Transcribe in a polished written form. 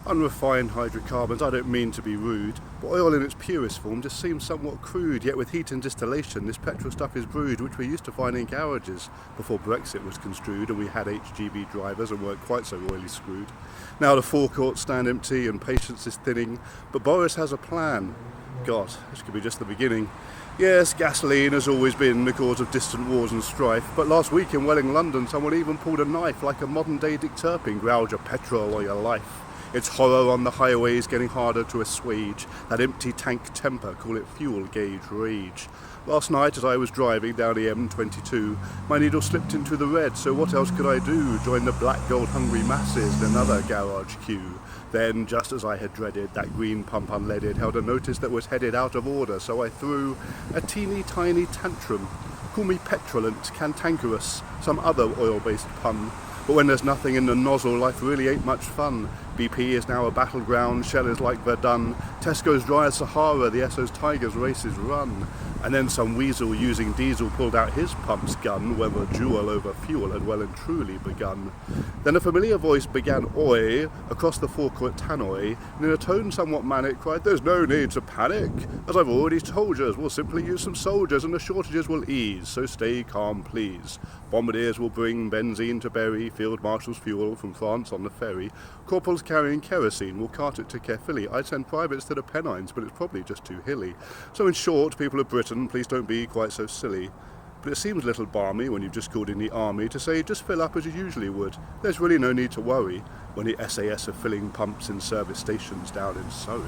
Unrefined hydrocarbons, I don't mean to be rude, but oil in its purest form just seems somewhat crude, yet with heat and distillation this petrol stuff is brewed, which we used to find in garages before Brexit was construed and we had HGV drivers and weren't quite so royally screwed. Now the forecourts stand empty and patience is thinning, but Boris has a plan. God, this could be just the beginning. Yes, gasoline has always been the cause of distant wars and strife, but last week in Welling, London, someone even pulled a knife like a modern-day Dick Turpin, growled your petrol or your life. Its horror on the highways getting harder to assuage, that empty tank temper, call it fuel gauge rage. Last night as I was driving down the M22, my needle slipped into the red, so what else could I do? Join the black gold hungry masses in another garage queue. Then, just as I had dreaded, that green pump unleaded held a notice that was headed out of order, so I threw a teeny tiny tantrum. Call me petulant, cantankerous, some other oil-based pun. But when there's nothing in the nozzle, life really ain't much fun. BP is now a battleground, Shell is like Verdun, Tesco's dry as Sahara, the Esso's Tigers races run. And then some weasel using diesel pulled out his pump's gun, where the duel over fuel had well and truly begun. Then a familiar voice began oi across the forecourt tannoy, and in a tone somewhat manic cried, "There's no need to panic. As I've already told you, we'll simply use some soldiers and the shortages will ease, so stay calm please. Bombardiers will bring benzene to Bury, Field Marshals fuel from France on the ferry. Corporals carrying kerosene will cart it to Caerphilly. I'd send privates to the Pennines, but it's probably just too hilly. So in short, people of Britain, please don't be quite so silly." But it seems a little balmy when you've just called in the army to say just fill up as you usually would. There's really no need to worry when the SAS are filling pumps in service stations down in Surrey.